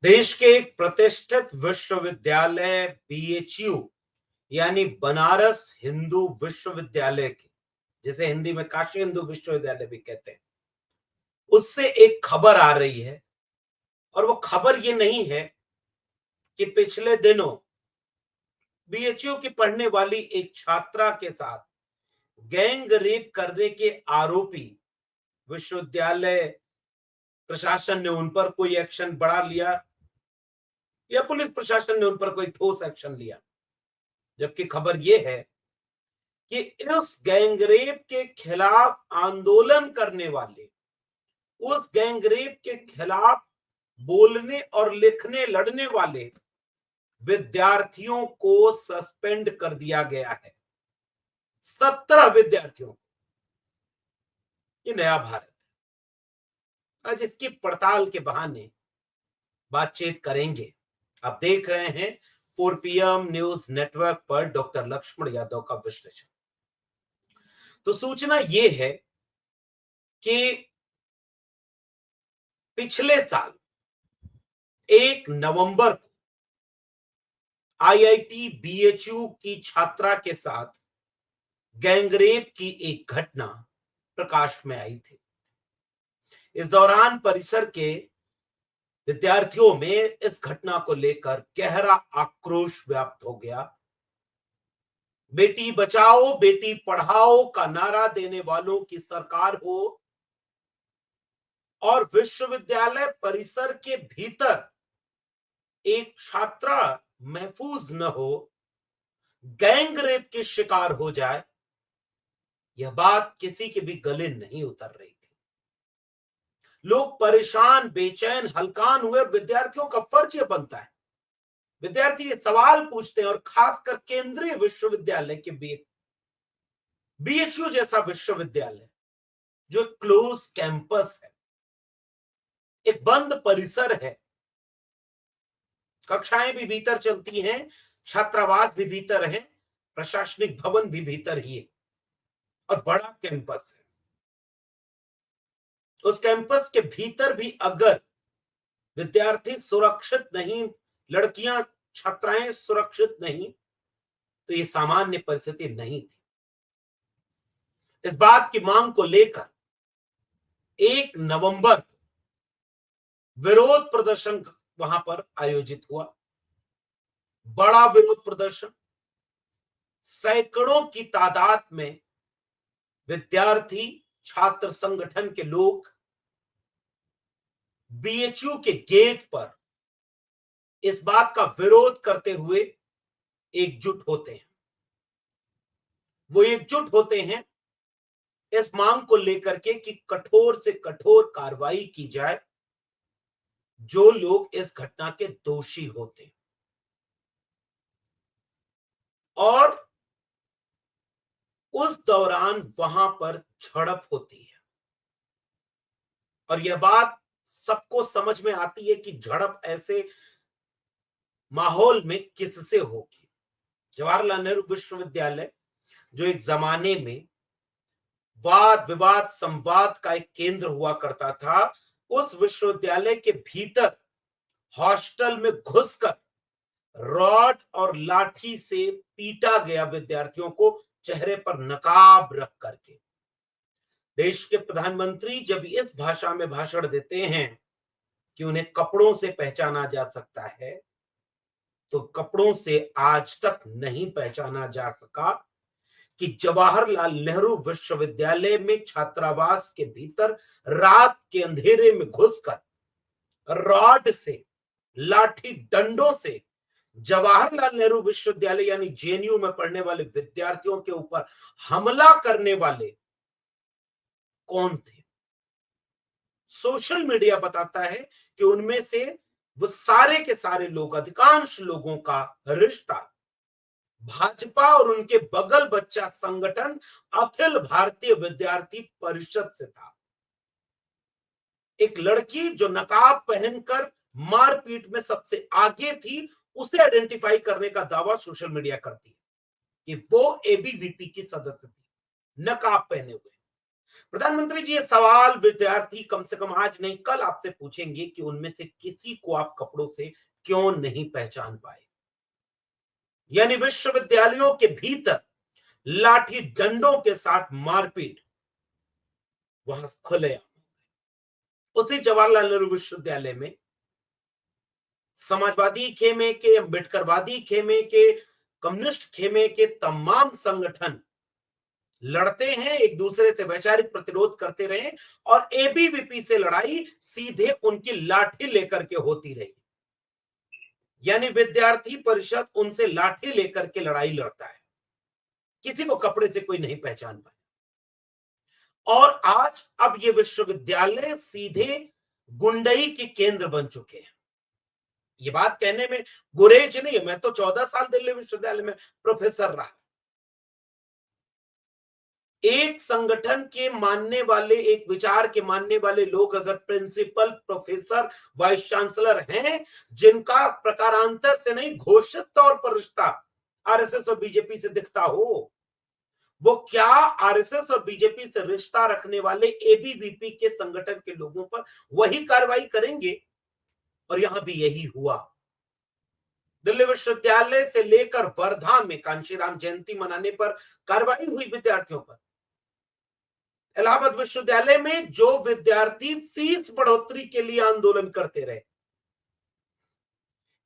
देश के एक प्रतिष्ठित विश्वविद्यालय बीएचयू यानी बनारस हिंदू विश्वविद्यालय के, जिसे हिंदी में काशी हिंदू विश्वविद्यालय भी कहते हैं, उससे एक खबर आ रही है। और वो खबर ये नहीं है कि पिछले दिनों बीएचयू की पढ़ने वाली एक छात्रा के साथ गैंग रेप करने के आरोपी विश्वविद्यालय प्रशासन ने उन पर कोई एक्शन बड़ा लिया या पुलिस प्रशासन ने उन पर कोई ठोस एक्शन लिया। जबकि खबर यह है कि इस गैंगरेप के खिलाफ आंदोलन करने वाले, उस गैंगरेप के खिलाफ बोलने और लिखने लड़ने वाले विद्यार्थियों को सस्पेंड कर दिया गया है। 17 विद्यार्थियों। ये नया भारत है। आज इसकी पड़ताल के बहाने बातचीत करेंगे। आप देख रहे हैं 4 PM न्यूज नेटवर्क पर डॉक्टर लक्ष्मण यादव का विश्लेषण। तो सूचना यह है कि पिछले साल 1 नवंबर को आईआईटी बीएचयू की छात्रा के साथ गैंगरेप की एक घटना प्रकाश में आई थी। इस दौरान परिसर के विद्यार्थियों में इस घटना को लेकर गहरा आक्रोश व्याप्त हो गया। बेटी बचाओ बेटी पढ़ाओ का नारा देने वालों की सरकार हो और विश्वविद्यालय परिसर के भीतर एक छात्रा महफूज न हो, गैंग रेप के शिकार हो जाए, यह बात किसी के भी गले नहीं उतर रही थी। लोग परेशान, बेचैन, हलकान हुए। विद्यार्थियों का फर्ज यह बनता है, विद्यार्थी ये सवाल पूछते हैं, और खासकर केंद्रीय विश्वविद्यालय के बीएचयू जैसा विश्वविद्यालय जो क्लोज कैंपस है, एक बंद परिसर है, कक्षाएं भी भीतर चलती हैं, छात्रावास भी भीतर है, प्रशासनिक भवन भी भीतर ही है और बड़ा कैंपस है। उस कैंपस के भीतर भी अगर विद्यार्थी सुरक्षित नहीं, लड़कियां छात्राएं सुरक्षित नहीं, तो ये सामान्य परिस्थिति नहीं थी। इस बात की मांग को लेकर 1 नवंबर विरोध प्रदर्शन वहां पर आयोजित हुआ। बड़ा विरोध प्रदर्शन, सैकड़ों की तादाद में विद्यार्थी, छात्र संगठन के लोग बीएचयू के गेट पर इस बात का विरोध करते हुए एकजुट होते हैं। वो एकजुट होते हैं इस मांग को लेकर के कि कठोर से कठोर कार्रवाई की जाए जो लोग इस घटना के दोषी होते हैं। और उस दौरान वहां पर झड़प होती है और यह बात सबको समझ में आती है कि झड़प ऐसे माहौल में किससे होगी। जवाहरलाल नेहरू विश्वविद्यालय जो एक जमाने में वाद विवाद संवाद का एक केंद्र हुआ करता था, उस विश्वविद्यालय के भीतर हॉस्टल में घुसकर रॉड और लाठी से पीटा गया विद्यार्थियों को, चेहरे पर नकाब रख करके। देश के प्रधानमंत्री जब इस भाषा में भाषण देते हैं कि उन्हें कपड़ों से पहचाना जा सकता है, तो कपड़ों से आज तक नहीं पहचाना जा सका कि जवाहरलाल नेहरू विश्वविद्यालय में छात्रावास के भीतर रात के अंधेरे में घुसकर रॉड से, लाठी डंडों से जवाहरलाल नेहरू विश्वविद्यालय यानी जेएनयू में पढ़ने वाले विद्यार्थियों के ऊपर हमला करने वाले कौन थे। सोशल मीडिया बताता है कि उनमें से वो सारे के सारे लोग, अधिकांश लोगों का रिश्ता भाजपा और उनके बगल बच्चा संगठन अखिल भारतीय विद्यार्थी परिषद से था। एक लड़की जो नकाब पहनकर मारपीट में सबसे आगे थी, उसे आइडेंटिफाई करने का दावा सोशल मीडिया करती है कि वो एबीवीपी की सदस्य थी, नकाब पहने हुए। प्रधानमंत्री जी, ये सवाल विद्यार्थी कम से कम आज नहीं कल आपसे पूछेंगे कि उनमें से किसी को आप कपड़ों से क्यों नहीं पहचान पाए। यानी विश्वविद्यालयों के भीतर लाठी डंडों के साथ मारपीट वहां खुलेआम। उसी जवाहरलाल नेहरू विश्वविद्यालय में समाजवादी खेमे के, अम्बेडकरवादी खेमे के, कम्युनिस्ट खेमे के तमाम संगठन लड़ते हैं, एक दूसरे से वैचारिक प्रतिरोध करते रहे और एबीवीपी से लड़ाई सीधे उनकी लाठी लेकर के होती रही। यानी विद्यार्थी परिषद उनसे लाठी लेकर के लड़ाई लड़ता है, किसी को कपड़े से कोई नहीं पहचान पाया। और आज अब ये विश्वविद्यालय सीधे गुंडई के केंद्र बन चुके हैं। ये बात कहने में गुरेज नहीं है, मैं तो 14 साल दिल्ली विश्वविद्यालय में प्रोफेसर रहा। एक संगठन के मानने वाले, एक विचार के मानने वाले लोग अगर प्रिंसिपल, प्रोफेसर, वाइस चांसलर हैं, जिनका प्रकारांतर से नहीं घोषित तौर पर रिश्ता आरएसएस और बीजेपी से दिखता हो, वो क्या आरएसएस और बीजेपी से रिश्ता रखने वाले एबीवीपी के संगठन के लोगों पर वही कार्रवाई करेंगे? और यहां भी यही हुआ। दिल्ली विश्वविद्यालय से लेकर वर्धा में कांशीराम जयंती मनाने पर कार्रवाई हुई विद्यार्थियों पर। इलाहाबाद विश्वविद्यालय में जो विद्यार्थी फीस बढ़ोतरी के लिए आंदोलन करते रहे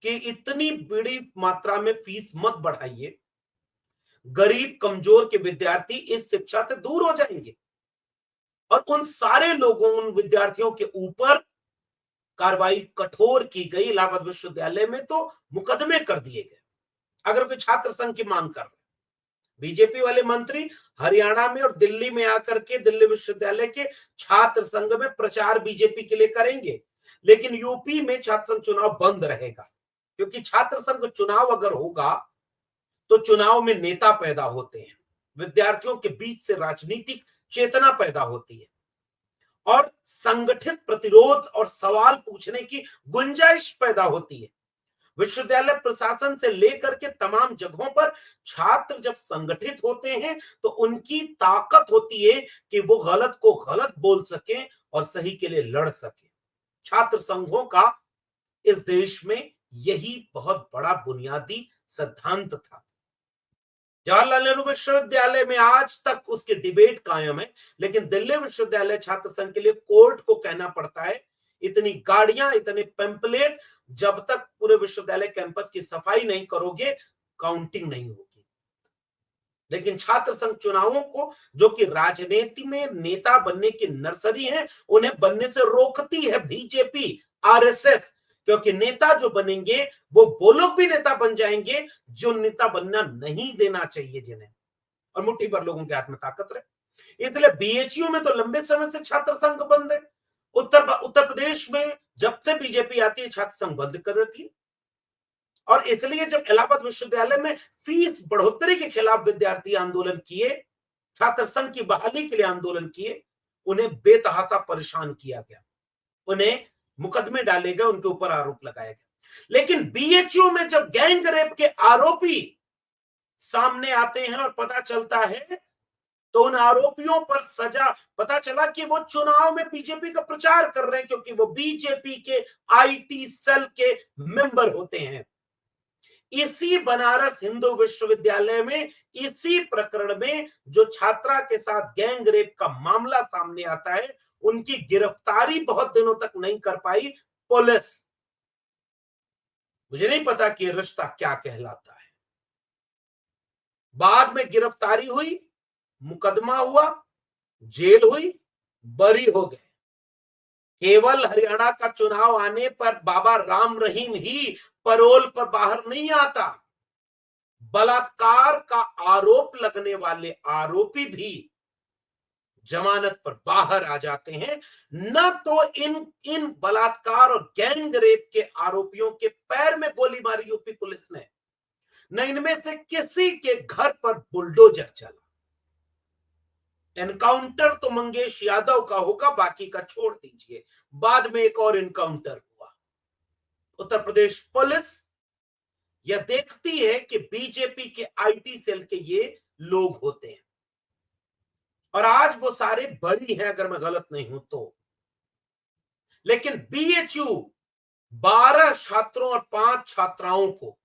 कि इतनी बड़ी मात्रा में फीस मत बढ़ाइए, गरीब कमजोर के विद्यार्थी इस शिक्षा से दूर हो जाएंगे, और उन सारे लोगों, उन विद्यार्थियों के ऊपर कार्रवाई कठोर की गई। इलाहाबाद विश्वविद्यालय में तो मुकदमे कर दिए गए अगर कोई छात्र संघ की मांग कर रहे। बीजेपी वाले मंत्री हरियाणा में और दिल्ली में आकर के दिल्ली विश्वविद्यालय के छात्र संघ में प्रचार बीजेपी के लिए करेंगे, लेकिन यूपी में छात्र संघ चुनाव बंद रहेगा, क्योंकि छात्र संघ चुनाव अगर होगा तो चुनाव में नेता पैदा होते हैं, विद्यार्थियों के बीच से राजनीतिक चेतना पैदा होती है और संगठित प्रतिरोध और सवाल पूछने की गुंजाइश पैदा होती है। विश्वविद्यालय प्रशासन से लेकर के तमाम जगहों पर छात्र जब संगठित होते हैं तो उनकी ताकत होती है कि वो गलत को गलत बोल सकें और सही के लिए लड़ सकें। छात्र संघों का इस देश में यही बहुत बड़ा बुनियादी सिद्धांत था। जवाहरलाल नेहरू विश्वविद्यालय में आज तक उसकी डिबेट कायम है, लेकिन दिल्ली विश्वविद्यालय छात्र संघ के लिए कोर्ट को कहना पड़ता है, इतनी गाड़ियां, इतने पेम्पलेट, जब तक पूरे विश्वविद्यालय कैंपस की सफाई नहीं करोगे काउंटिंग नहीं होगी। लेकिन छात्र संघ चुनावों को, जो कि राजनीति में नेता बनने की नर्सरी है, उन्हें बनने से रोकती है बीजेपी, आरएसएस, क्योंकि नेता जो बनेंगे वो लोग भी नेता बन जाएंगे जो नेता बनना नहीं देना चाहिए जिन्हें, और मुट्ठी भर लोगों के हाथ में ताकत रहे। इसलिए बीएचयू में तो लंबे समय से छात्र संघ बंद है। उत्तर प्रदेश में जब से बीजेपी आती है छात्र संघ बंद कर देती है, और इसलिए जब इलाहाबाद विश्वविद्यालय में फीस बढ़ोतरी के खिलाफ विद्यार्थी आंदोलन किए, छात्र संघ की बहाली के लिए आंदोलन किए, उन्हें बेतहासा परेशान किया गया, उन्हें मुकदमे डाले गए, उनके ऊपर आरोप लगाया गया। लेकिन बीएचयू में जब गैंग रेप के आरोपी सामने आते हैं और पता चलता है, तो उन आरोपियों पर सजा, पता चला कि वो चुनाव में बीजेपी का प्रचार कर रहे हैं क्योंकि वो बीजेपी के आईटी सेल के मेंबर होते हैं। इसी बनारस हिंदू विश्वविद्यालय में, इसी प्रकरण में जो छात्रा के साथ गैंग रेप का मामला सामने आता है, उनकी गिरफ्तारी बहुत दिनों तक नहीं कर पाई पुलिस। मुझे नहीं पता कि रिश्ता क्या कहलाता है। बाद में गिरफ्तारी हुई, मुकदमा हुआ, जेल हुई, बरी हो गए। केवल हरियाणा का चुनाव आने पर बाबा राम रहीम ही पैरोल पर बाहर नहीं आता, बलात्कार का आरोप लगने वाले आरोपी भी जमानत पर बाहर आ जाते हैं। न तो इन बलात्कार और गैंग रेप के आरोपियों के पैर में गोली मारी यूपी पुलिस ने, न इनमें से किसी के घर पर बुलडोजर चला। एनकाउंटर तो मंगेश यादव का होगा, बाकी का छोड़ दीजिए। बाद में एक और एनकाउंटर हुआ। उत्तर प्रदेश पुलिस यह देखती है कि बीजेपी के आईटी सेल के ये लोग होते हैं, और आज वो सारे बरी हैं अगर मैं गलत नहीं हूं तो। लेकिन बीएचयू 12 छात्रों और 5 छात्राओं को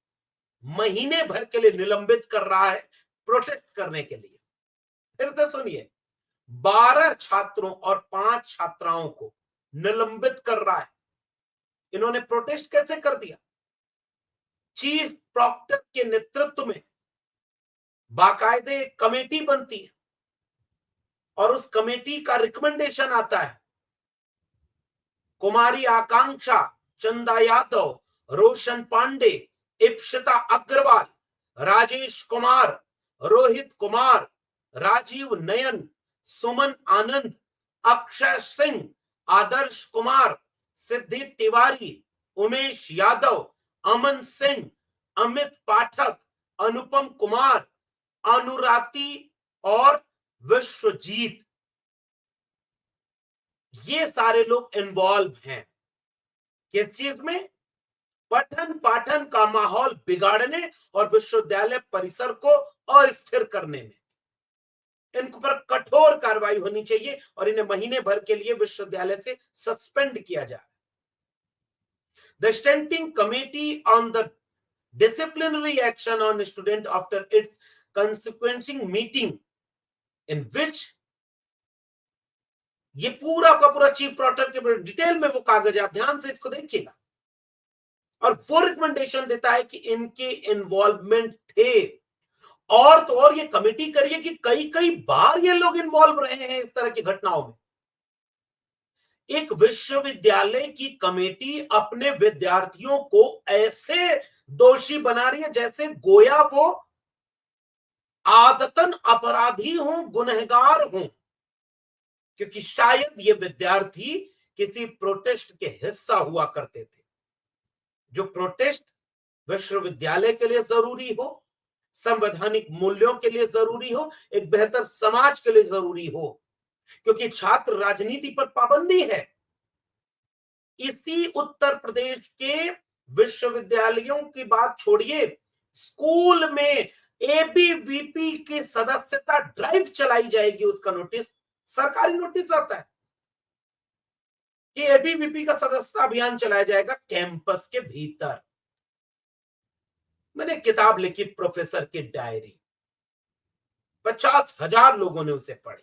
महीने भर के लिए निलंबित कर रहा है प्रोटेस्ट करने के लिए। फिर से सुनिए, 12 छात्रों और 5 छात्राओं को निलंबित कर रहा है। इन्होंने प्रोटेस्ट कैसे कर दिया? चीफ प्रॉक्टर के नेतृत्व में बाकायदे एक कमेटी बनती है और उस कमेटी का रिकमेंडेशन आता है। कुमारी आकांक्षा, चंदा यादव, रोशन पांडे, इप्सिता अग्रवाल, राजेश कुमार, रोहित कुमार, राजीव नयन, सुमन आनंद, अक्षय सिंह, आदर्श कुमार, सिद्धि तिवारी, उमेश यादव, अमन सिंह, अमित पाठक, अनुपम कुमार, अनुराती और विश्वजीत, ये सारे लोग इन्वॉल्व हैं। किस चीज में? पठन पाठन का माहौल बिगाड़ने और विश्वविद्यालय परिसर को अस्थिर करने में। इन पर कठोर कार्रवाई होनी चाहिए और इन्हें महीने भर के लिए विश्वविद्यालय से सस्पेंड किया जाए। The standing committee on the disciplinary action on student after its consequencing meeting in which, ये पूरा का पूरा चीफ प्रॉक्टर के डिटेल में वो कागज है, आप ध्यान से इसको देखिएगा। और वो रिकमेंडेशन देता है कि इनके इन्वॉल्वमेंट थे। और तो और ये कमेटी करिए कि कई कई बार ये लोग इन्वॉल्व रहे हैं इस तरह की घटनाओं में। एक विश्वविद्यालय की कमेटी अपने विद्यार्थियों को ऐसे दोषी बना रही है जैसे गोया वो आदतन अपराधी हों, गुनहगार हों, क्योंकि शायद ये विद्यार्थी किसी प्रोटेस्ट के हिस्सा हुआ करते थे। जो प्रोटेस्ट विश्वविद्यालय के लिए जरूरी हो, संवैधानिक मूल्यों के लिए जरूरी हो, एक बेहतर समाज के लिए जरूरी हो, क्योंकि छात्र राजनीति पर पाबंदी है। इसी उत्तर प्रदेश के विश्वविद्यालयों की बात छोड़िए, स्कूल में एबीवीपी की सदस्यता ड्राइव चलाई जाएगी, उसका नोटिस, सरकारी नोटिस आता है कि एबीवीपी का सदस्यता अभियान चलाया जाएगा कैंपस के भीतर। मैंने किताब लिखी प्रोफेसर की डायरी, 50,000 लोगों ने उसे पढ़ी,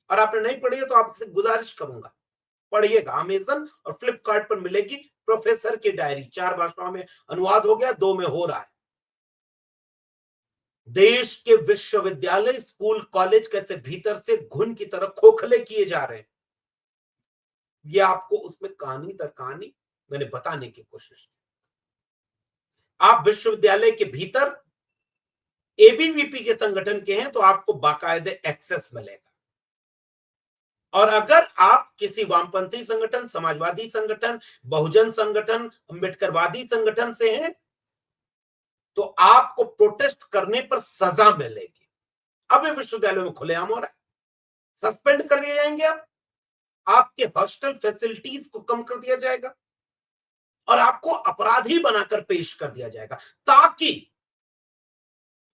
और आपने नहीं पढ़ी है तो आपसे गुजारिश करूंगा पढ़िएगा। अमेजन और फ्लिपकार्ट पर मिलेगी प्रोफेसर की डायरी। 4 भाषाओं में अनुवाद हो गया, 2 में हो रहा है। देश के विश्वविद्यालय, स्कूल, कॉलेज कैसे भीतर से घुन की तरह खोखले किए जा रहे हैं, ये आपको उसमें कहानी दर कहानी मैंने बताने की कोशिश की। आप विश्वविद्यालय के भीतर एबीवीपी के संगठन के हैं तो आपको बाकायदे एक्सेस मिलेगा। और अगर आप किसी वामपंथी संगठन, समाजवादी संगठन, बहुजन संगठन, अम्बेडकरवादी संगठन से हैं तो आपको प्रोटेस्ट करने पर सजा मिलेगी। अब ये विश्वविद्यालयों में खुलेआम हो रहा है। सस्पेंड कर दिए जाएंगे, आपके हॉस्टल फैसिलिटीज को कम कर दिया जाएगा और आपको अपराधी बनाकर पेश कर दिया जाएगा, ताकि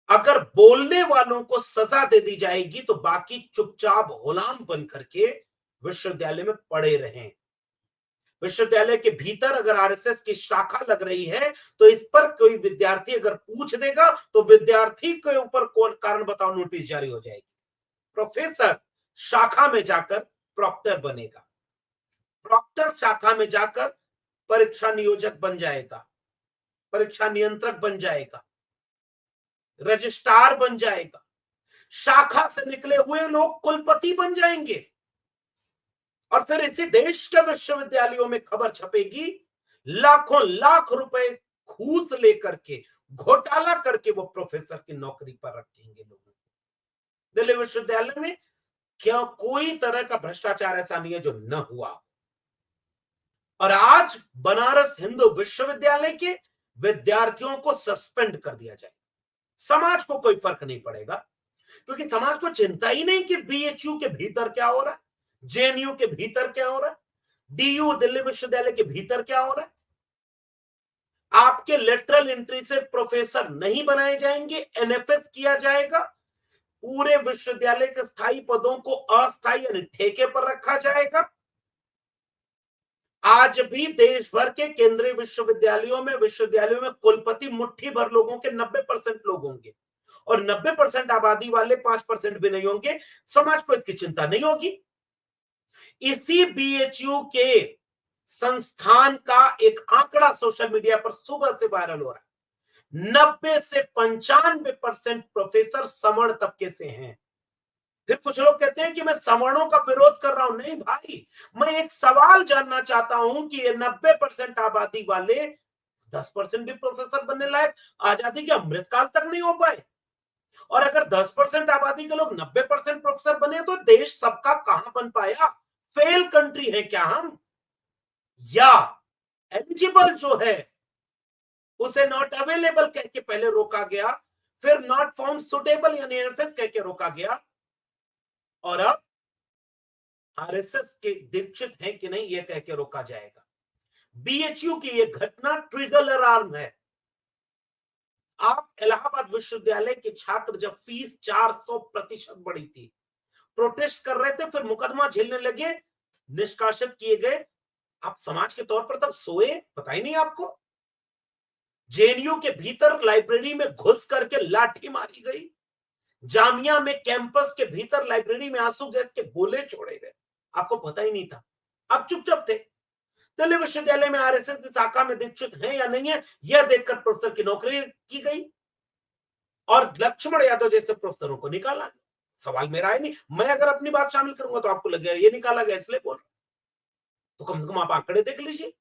अगर बोलने वालों को सजा दे दी जाएगी तो बाकी चुपचाप गुलाम बन करके विश्वविद्यालय में पड़े रहें। विश्वविद्यालय के भीतर अगर आरएसएस की शाखा लग रही है तो इस पर कोई विद्यार्थी अगर पूछ देगा तो विद्यार्थी के ऊपर कौन कारण बताओ नोटिस जारी हो जाएगी। प्रोफेसर शाखा में जाकर प्रॉक्टर बनेगा, प्रॉक्टर शाखा में जाकर परीक्षा नियोजक बन जाएगा, परीक्षा नियंत्रक बन जाएगा, रजिस्ट्रार बन जाएगा, शाखा से निकले हुए लोग कुलपति बन जाएंगे। और फिर इसी देश के विश्वविद्यालयों में खबर छपेगी, लाखों लाख रुपए घूस लेकर के, घोटाला करके वो प्रोफेसर की नौकरी पर रखेंगे लोगों को। दिल्ली विश्वविद्यालय में क्या कोई तरह का भ्रष्टाचार ऐसा नहीं है जो न हुआ। और आज बनारस हिंदू विश्वविद्यालय के विद्यार्थियों को सस्पेंड कर दिया जाए, समाज को कोई फर्क नहीं पड़ेगा, क्योंकि समाज को चिंता ही नहीं कि बीएचयू के भीतर क्या हो रहा है, जेएनयू के भीतर क्या हो रहा है, डीयू दिल्ली विश्वविद्यालय के भीतर क्या हो रहा है। आपके लेटरल एंट्री से प्रोफेसर नहीं बनाए जाएंगे, एनएफएस किया जाएगा, पूरे विश्वविद्यालय के स्थायी पदों को अस्थायी यानी ठेके पर रखा जाएगा। आज भी देश भर के केंद्रीय विश्वविद्यालयों में कुलपति मुट्ठी भर लोगों के 90% लोग होंगे और 90% आबादी वाले 5% भी नहीं होंगे। समाज को इसकी चिंता नहीं होगी। इसी बीएचयू के संस्थान का एक आंकड़ा सोशल मीडिया पर सुबह से वायरल हो रहा है। 90 से 95% प्रोफेसर सवर्ण तबके से हैं। फिर कुछ लोग कहते हैं कि मैं सवर्णों का विरोध कर रहा हूं। नहीं भाई, मैं एक सवाल जानना चाहता हूं कि ये 90% आबादी वाले 10% भी प्रोफेसर बनने लायक आजादी के अमृतकाल तक नहीं हो पाए। और अगर 10% आबादी के लोग 90% प्रोफेसर बने तो देश सबका कहां बन पाया? फेल कंट्री है क्या हम? या एलिजिबल जो है उसे नॉट अवेलेबल कह के पहले रोका गया, फिर नॉट फाउंड सुटेबल यानी एनएफएस कह के रोका गया, और अब आरएसएस के दीक्षित हैं कि नहीं यह कह के रोका जाएगा। बीएचयू की यह घटना ट्रिगर अलार्म है। आप इलाहाबाद विश्वविद्यालय के छात्र जब फीस 400% बढ़ी थी, प्रोटेस्ट कर रहे थे, फिर मुकदमा झेलने लगे, निष्कासित किए गए, आप समाज के तौर पर तब सोए? पता ही नहीं आपको? जेएनयू के भीतर लाइब्रेरी में घुस करके लाठी मारी गई। जामिया में कैंपस के भीतर लाइब्रेरी में आंसू गैस के गोले छोड़े गए। आपको पता ही नहीं था। आप चुपचाप थे। दिल्ली विश्वविद्यालय में आरएसएस की शाखा में दीक्षित है या नहीं है, यह देखकर प्रोफेसर की नौकरी की गई और लक्ष्मण यादव जैसे प्रोफेसरों को निकाला। सवाल मेरा है नहीं, मैं अगर अपनी बात शामिल करूंगा तो आपको लगेगा ये निकाला गया इसलिए बोल रहा। तो कम से कम आप आंकड़े देख लीजिए।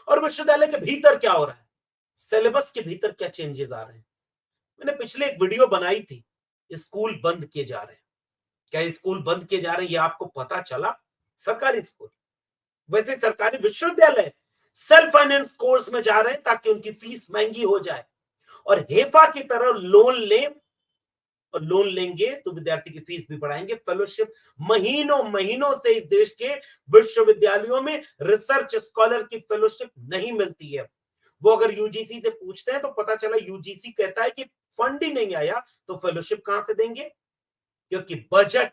और विश्वविद्यालय के भीतर क्या हो रहा है, सिलेबस के भीतर क्या चेंजेस आ रहे हैं। मैंने पिछले एक वीडियो बनाई थी, स्कूल बंद किए जा रहे हैं। क्या स्कूल बंद किए जा रहे हैं ये आपको पता चला? सरकारी स्कूल, वैसे सरकारी विश्वविद्यालय सेल्फ फाइनेंस कोर्स में जा रहे हैं ताकि उनकी फीस महंगी हो जाए और हेफा की तरह लोन लें, और लोन लेंगे तो विद्यार्थी की फीस भी बढ़ाएंगे। फेलोशिप महीनों महीनों से इस देश के विश्वविद्यालयों में रिसर्च स्कॉलर की फेलोशिप नहीं मिलती है। वो अगर यूजीसी से पूछते हैं तो पता चला यूजीसी कहता है कि फंड ही नहीं आया, तो फेलोशिप कहां से देंगे? क्योंकि बजट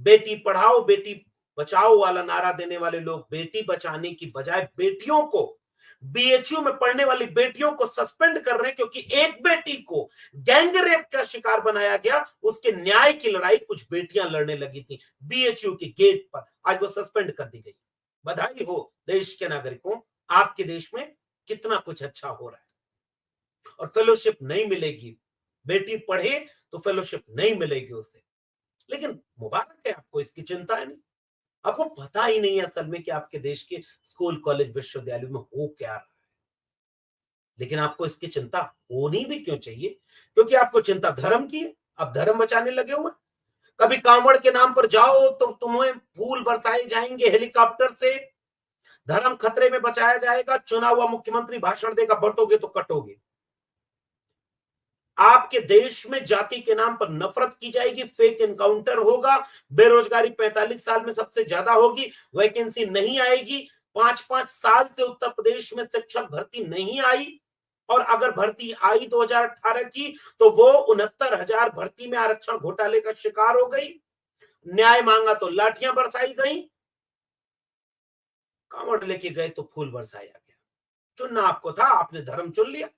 बेटी पढ़ाओ बेटी बचाओ वाला नारा देने वाले लोग बेटी बचाने की बजाय बेटियों को, बीएचयू में पढ़ने वाली बेटियों को सस्पेंड कर रहे हैं क्योंकि एक बेटी को गैंग रेप का शिकार बनाया गया। उसके न्याय की लड़ाई कुछ बेटियां लड़ने लगी थी बीएचयू के गेट पर, आज वो सस्पेंड कर दी गई। बधाई हो देश के नागरिकों, आपके देश में कितना कुछ अच्छा हो रहा है। और फेलोशिप नहीं मिलेगी, बेटी पढ़े तो फेलोशिप नहीं मिलेगी उसे। लेकिन मुबारक है आपको, इसकी चिंता है नहीं। आपको पता ही नहीं है असल में कि आपके देश के स्कूल कॉलेज विश्वविद्यालयों में हो क्या रहा है। लेकिन आपको इसकी चिंता होनी भी क्यों चाहिए? क्योंकि आपको चिंता धर्म की है। आप धर्म बचाने लगे हुए। कभी कांवड़ के नाम पर जाओ तो तुम्हें फूल बरसाए जाएंगे हेलीकॉप्टर से, धर्म खतरे में बचाया जाएगा, चुना हुआ मुख्यमंत्री भाषण देगा, बंटोगे तो कटोगे। आपके देश में जाति के नाम पर नफरत की जाएगी, फेक एनकाउंटर होगा, बेरोजगारी 45 साल में सबसे ज्यादा होगी, वैकेंसी नहीं आएगी। 5-5 साल से उत्तर प्रदेश में शिक्षक भर्ती नहीं आई, और अगर भर्ती आई 2018 की तो वो 69,000 भर्ती में आरक्षण घोटाले का शिकार हो गई। न्याय मांगा तो लाठियां बरसाई गई, कांवड़ लेके गए तो फूल बरसाया गया। चुनना आपको था, आपने धर्म चुन लिया।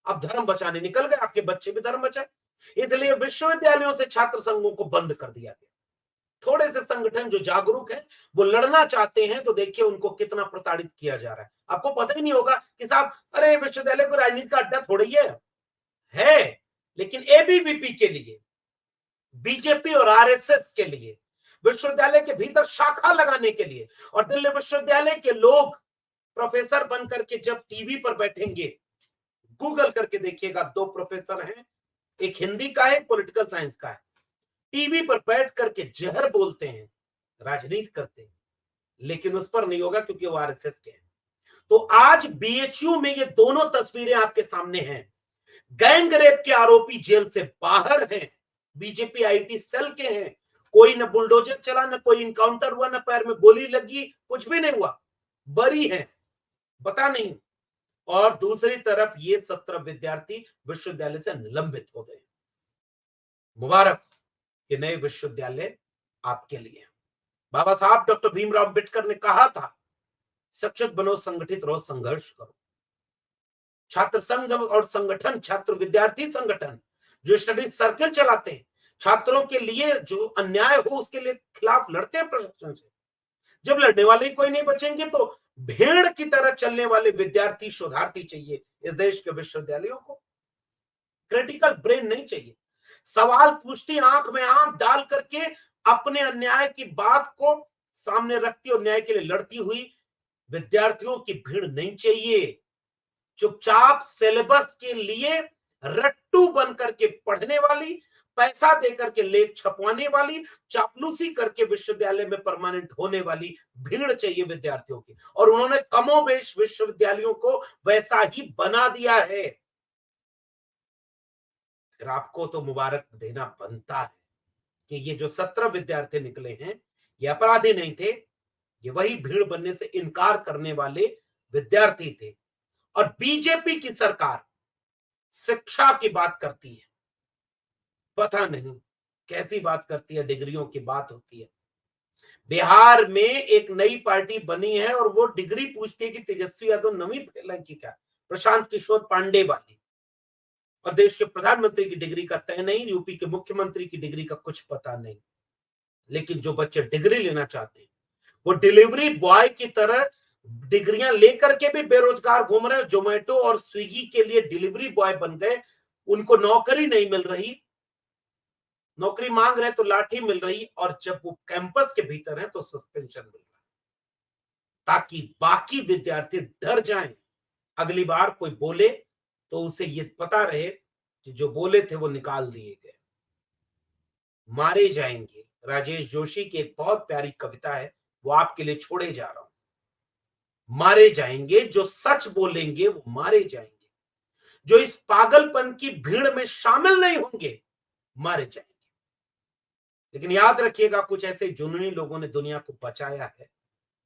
अब धर्म बचाने निकल गए, आपके बच्चे भी धर्म बचाए। इसलिए विश्वविद्यालयों से छात्र संघों को बंद कर दिया गया। थोड़े से संगठन जो जागरूक हैं, वो लड़ना चाहते हैं तो देखिए उनको कितना प्रताड़ित किया जा रहा है। आपको पता ही नहीं होगा कि साहब अरे विश्वविद्यालय को राजनीति का अड्डा थोड़ी है। लेकिन एबीवीपी के लिए, बीजेपी और आरएसएस के लिए, विश्वविद्यालय के भीतर शाखा लगाने के लिए, और दिल्ली विश्वविद्यालय के लोग प्रोफेसर बनकर के जब टीवी पर बैठेंगे, गूगल करके देखिएगा, 2 प्रोफेसर हैं, एक हिंदी का है, पॉलिटिकल साइंस का है, टीवी पर बैठ करके जहर बोलते हैं, राजनीति करते हैं, लेकिन उस पर नहीं होगा क्योंकि वो आरएसएस के हैं। तो आज बीएचयू में ये दोनों तस्वीरें आपके सामने हैं। गैंग रेप के आरोपी जेल से बाहर हैं, बीजेपी आईटी सेल के हैं, कोई न बुलडोजर चला, न कोई इनकाउंटर हुआ, न पैर में गोली लगी, कुछ भी नहीं हुआ, बरी हैं, पता नहीं। और दूसरी तरफ ये 17 विद्यार्थी विश्वविद्यालय से निलंबित हो गए। मुबारक। ये नए विश्वविद्यालय आपके लिए हैं। बाबा साहब डॉक्टर भीमराव अंबेडकर ने कहा था, शिक्षित बनो, संगठित रहो, संघर्ष करो। छात्र संघ और संगठन, छात्र विद्यार्थी संगठन जो स्टडी सर्कल चलाते हैं, छात्रों के लिए जो अन्याय हो उसके लिए खिलाफ लड़ते हैं प्रशासन से। जब लड़ने वाले ही कोई नहीं बचेंगे तो भेड़ की तरह चलने वाले विद्यार्थी शोधार्थी चाहिए इस देश के विश्वविद्यालयों को। क्रिटिकल ब्रेन नहीं चाहिए, सवाल पूछती, आंख में आंख डाल करके अपने अन्याय की बात को सामने रखती और न्याय के लिए लड़ती हुई विद्यार्थियों की भीड़ नहीं चाहिए। चुपचाप सिलेबस के लिए रट्टू बन करके पढ़ने वाली, पैसा देकर के लेख छपवाने वाली, चापलूसी करके विश्वविद्यालय में परमानेंट होने वाली भीड़ चाहिए विद्यार्थियों की। और उन्होंने कमोबेश विश्वविद्यालयों को वैसा ही बना दिया है। फिर आपको तो मुबारक देना बनता है कि ये जो 17 विद्यार्थी निकले हैं, ये अपराधी नहीं थे, ये वही भीड़ बनने से इनकार करने वाले विद्यार्थी थे। और बीजेपी की सरकार शिक्षा की बात करती है, पता नहीं कैसी बात करती है, डिग्रियों की बात होती है। बिहार में एक नई पार्टी बनी है और वो डिग्री पूछती है कि तेजस्वी यादव नवी फैलाएंगे क्या, प्रशांत किशोर पांडे वाली। और देश के प्रधानमंत्री की डिग्री का तय नहीं, यूपी के मुख्यमंत्री की डिग्री का कुछ पता नहीं। लेकिन जो बच्चे डिग्री लेना चाहते हैं वो डिलीवरी बॉय की तरह डिग्रियां लेकर के भी बेरोजगार घूम रहे हैं। जोमेटो और स्विगी के लिए डिलीवरी बॉय बन गए, उनको नौकरी नहीं मिल रही, नौकरी मांग रहे तो लाठी मिल रही, और जब वो कैंपस के भीतर है तो सस्पेंशन मिल रहा है, ताकि बाकी विद्यार्थी डर जाएं। अगली बार कोई बोले तो उसे ये पता रहे कि जो बोले थे वो निकाल दिए गए, मारे जाएंगे। राजेश जोशी की एक बहुत प्यारी कविता है, वो आपके लिए छोड़े जा रहा हूं। मारे जाएंगे जो सच बोलेंगे, वो मारे जाएंगे। जो इस पागलपन की भीड़ में शामिल नहीं होंगे, मारे जाएंगे। लेकिन याद रखिएगा, कुछ ऐसे जुनूनी लोगों ने दुनिया को बचाया है,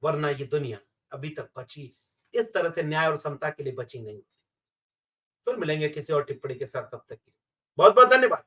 वरना ये दुनिया अभी तक बची इस तरह से न्याय और समता के लिए बची नहीं। फिर मिलेंगे किसी और टिप्पणी के साथ, तब तक के लिए बहुत बहुत धन्यवाद।